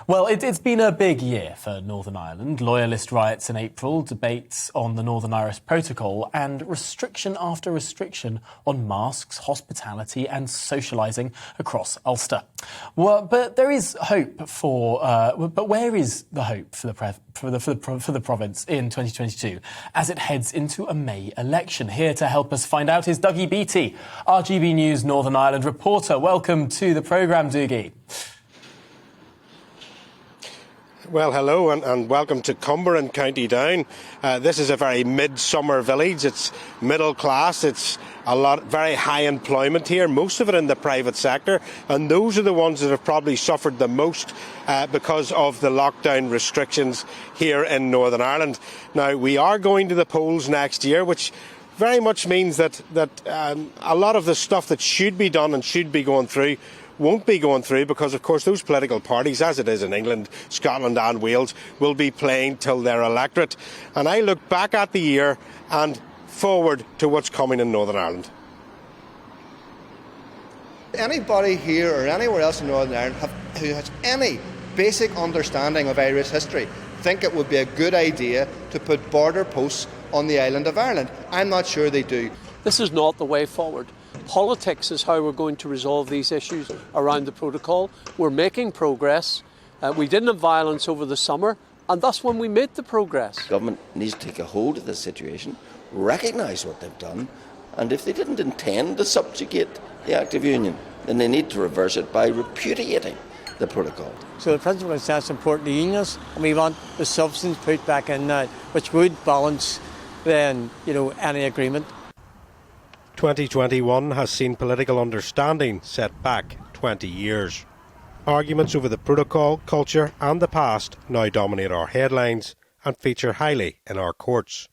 Well, it's been a big year for Northern Ireland. Loyalist riots in April, debates on the Northern Irish Protocol and restriction after restriction on masks, hospitality and socialising across Ulster. Well, but there is hope for... but where is the hope for the province in 2022 as it heads into a May election? Here to help us find out is Dougie Beattie, our GBNews Northern Ireland reporter. Welcome to the programme, Dougie. Well, hello and welcome to Cumber in County Down. This is a very midsummer village. It's middle class. It's very high employment here, most of it in the private sector. And those are the ones that have probably suffered the most because of the lockdown restrictions here in Northern Ireland. Now, we are going to the polls next year, which very much means that a lot of the stuff that should be done and should be going through won't be going through because, of course, those political parties, as it is in England, Scotland and Wales, will be playing till their electorate. And I look back at the year and forward to what's coming in Northern Ireland. Anybody here or anywhere else in Northern Ireland who has any basic understanding of Irish history think it would be a good idea to put border posts on the island of Ireland. I'm not sure they do. This is not the way forward. Politics is how we're going to resolve these issues around the protocol. We're making progress. We didn't have violence over the summer, and that's when we made the progress. Government needs to take a hold of this situation, recognise what they've done, and if they didn't intend to subjugate the Act of Union, then they need to reverse it by repudiating the protocol. So the principle is that's important to unions, and we want the substance put back in now, which would balance then, any agreement. 2021 has seen political understanding set back 20 years. Arguments over the protocol, culture and the past now dominate our headlines and feature highly in our courts.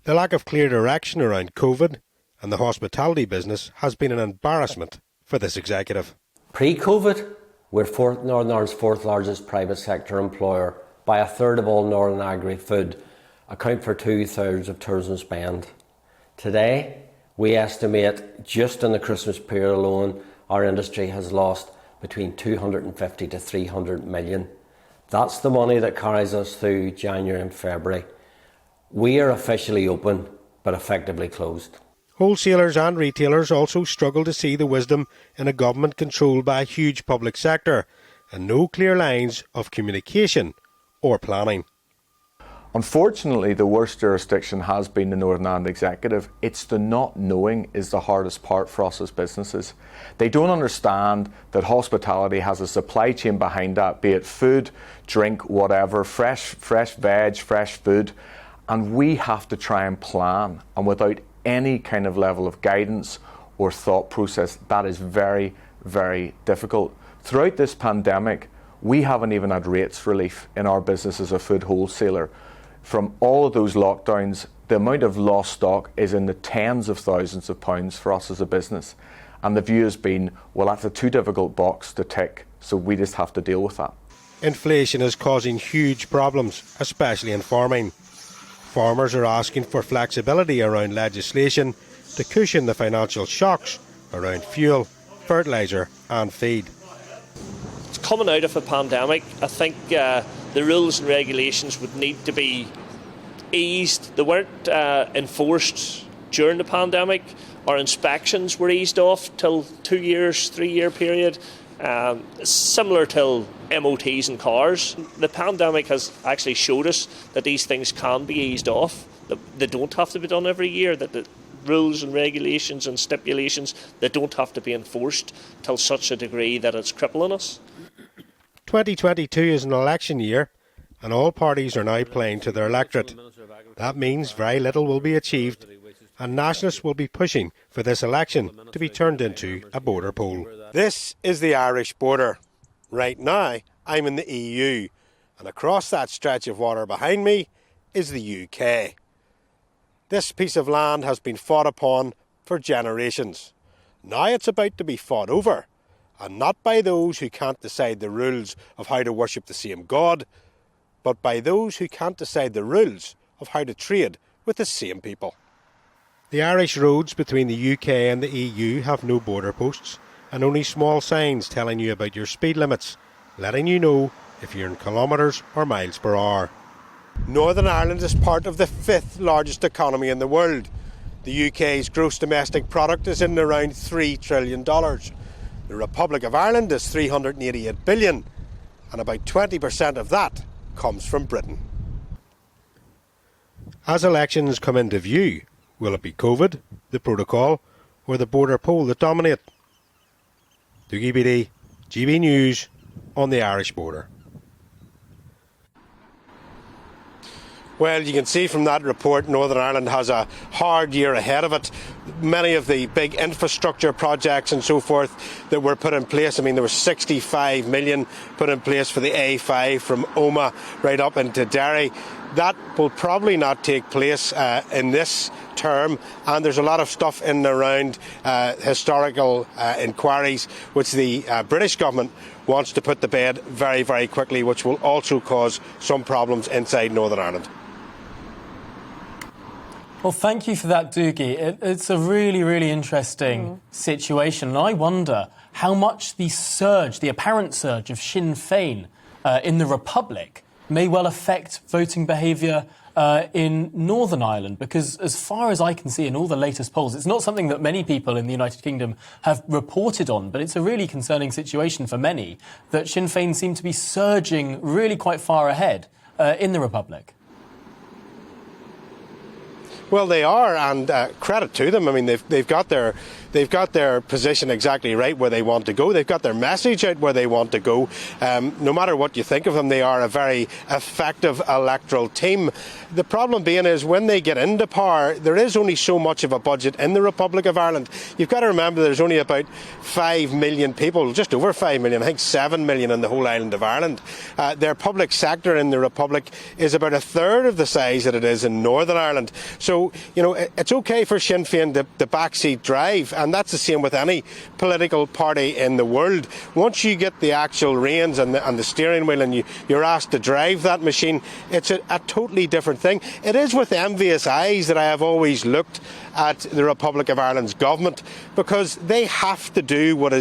The lack of clear direction around COVID and the hospitality business has been an embarrassment for this executive. Pre-COVID, we're Northern Ireland's fourth largest private sector employer by a third of all Northern agri-food, account for 2/3 of tourism spend. Today, we estimate just in the Christmas period alone, our industry has lost between 250 to 300 million. That's the money that carries us through January and February. We are officially open, but effectively closed. Wholesalers and retailers also struggle to see the wisdom in a government controlled by a huge public sector and no clear lines of communication or planning. Unfortunately, the worst jurisdiction has been the Northern Ireland Executive. It's the not knowing is the hardest part for us as businesses. They don't understand that hospitality has a supply chain behind that, be it food, drink, whatever, fresh veg, fresh food. And we have to try and plan. And without any kind of level of guidance or thought process, that is very, very difficult. Throughout this pandemic, we haven't even had rates relief in our business as a food wholesaler. From all of those lockdowns, the amount of lost stock is in the tens of thousands of pounds for us as a business. And the view has been, well, that's a too difficult box to tick, so we just have to deal with that. Inflation is causing huge problems, especially in farming. Farmers are asking for flexibility around legislation to cushion the financial shocks around fuel, fertiliser and feed. Coming out of a pandemic, I think the rules and regulations would need to be eased. They weren't enforced during the pandemic. Our inspections were eased off till 2 years, 3-year period, similar to MOTs and cars. The pandemic has actually showed us that these things can be eased off. They don't have to be done every year, that the rules and regulations and stipulations, they don't have to be enforced till such a degree that it's crippling us. 2022 is an election year and all parties are now playing to their electorate. That means very little will be achieved and nationalists will be pushing for this election to be turned into a border poll. This is the Irish border. Right now I'm in the EU and across that stretch of water behind me is the UK. This piece of land has been fought upon for generations. Now it's about to be fought over. And not by those who can't decide the rules of how to worship the same God, but by those who can't decide the rules of how to trade with the same people. The Irish roads between the UK and the EU have no border posts and only small signs telling you about your speed limits, letting you know if you're in kilometres or miles per hour. Northern Ireland is part of the 5th largest economy in the world. The UK's gross domestic product is in around $3 trillion. The Republic of Ireland is $388 billion, and about 20% of that comes from Britain. As elections come into view, will it be COVID, the protocol, or the border poll that dominate? Dougie Beattie, GB News, on the Irish border. Well, you can see from that report Northern Ireland has a hard year ahead of it. Many of the big infrastructure projects and so forth that were put in place, I mean, there was 65 million put in place for the A5 from Omagh right up into Derry. That will probably not take place in this term, and there's a lot of stuff in and around historical inquiries which the British government wants to put to bed very, very quickly, which will also cause some problems inside Northern Ireland. Well, thank you for that, Dougie. It's a really, really interesting situation. And I wonder how much the apparent surge of Sinn Féin in the Republic may well affect voting behaviour in Northern Ireland, because as far as I can see in all the latest polls, it's not something that many people in the United Kingdom have reported on, but it's a really concerning situation for many that Sinn Féin seem to be surging really quite far ahead in the Republic. Well, they are, and credit to them. I mean, they've got their position exactly right where they want to go. They've got their message out where they want to go. No matter what you think of them, they are a very effective electoral team. The problem being is when they get into power, there is only so much of a budget in the Republic of Ireland. You've got to remember there's only about 5 million people, just over 5 million, I think 7 million in the whole island of Ireland. Their public sector in the Republic is about a third of the size that it is in Northern Ireland. So, you know, it's okay for Sinn Féin the backseat drive, and that's the same with any political party in the world. Once you get the actual reins and the steering wheel and you're asked to drive that machine, it's a totally different thing. It is with envious eyes that I have always looked at the Republic of Ireland's government, because they have to do what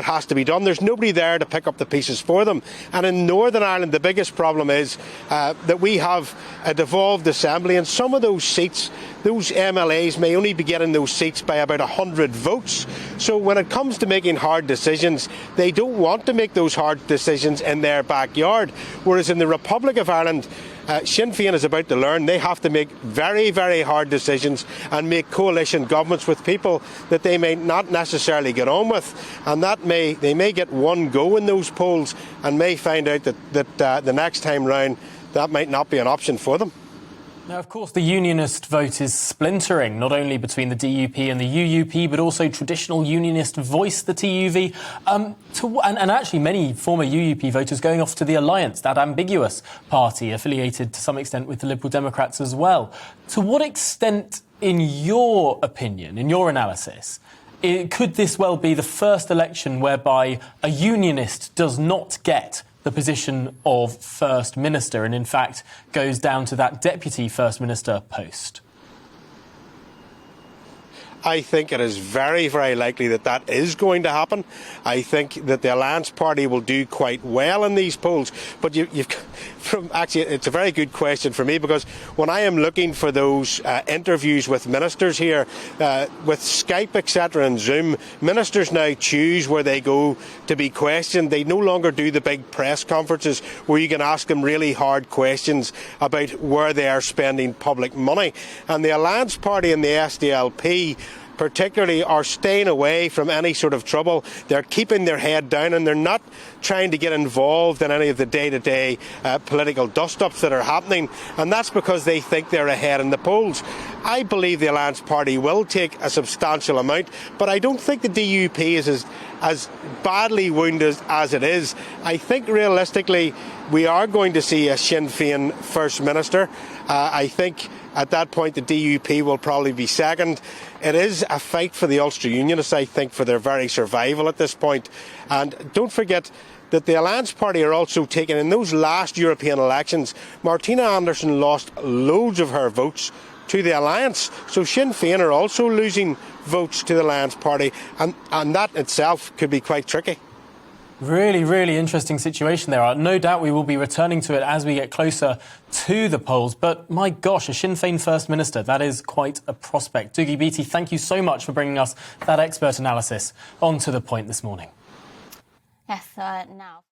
has to be done. There's nobody there to pick up the pieces for them. And in Northern Ireland, the biggest problem is that we have a devolved assembly, and some of those seats, those MLAs may only be getting those seats by about 100 votes. So when it comes to making hard decisions, they don't want to make those hard decisions in their backyard. Whereas in the Republic of Ireland, Sinn Féin is about to learn they have to make very, very hard decisions and make coalition governments with people that they may not necessarily get on with, and they may get one go in those polls and may find out that the next time round that might not be an option for them. Now, of course, the unionist vote is splintering, not only between the DUP and the UUP, but also traditional unionist Voice, the TUV, and actually many former UUP voters going off to the Alliance, that ambiguous party affiliated to some extent with the Liberal Democrats as well. To what extent, in your opinion, in your analysis, could this well be the first election whereby a unionist does not get the position of First Minister and in fact goes down to that Deputy First Minister post? I think it is very, very likely that is going to happen. I think that the Alliance Party will do quite well in these polls. But it's a very good question for me, because when I am looking for those interviews with ministers here, with Skype, etc. and Zoom, ministers now choose where they go to be questioned. They no longer do the big press conferences where you can ask them really hard questions about where they are spending public money. And the Alliance Party and the SDLP particularly are staying away from any sort of trouble. They're keeping their head down, and they're not trying to get involved in any of the day-to-day political dust-ups that are happening, and that's because they think they're ahead in the polls. I believe the Alliance Party will take a substantial amount, but I don't think the DUP is as badly wounded as it is. I think realistically we are going to see a Sinn Féin First Minister. I think at that point the DUP will probably be second. It is a fight for the Ulster Unionists, I think, for their very survival at this point. And don't forget that the Alliance Party are also taking, in those last European elections, Martina Anderson lost loads of her votes to the Alliance. So Sinn Féin are also losing votes to the Alliance Party, and that itself could be quite tricky. Really, really interesting situation there. No doubt we will be returning to it as we get closer to the polls. But my gosh, a Sinn Féin First Minister, that is quite a prospect. Dougie Beattie, thank you so much for bringing us that expert analysis on To The Point this morning. Yes, now.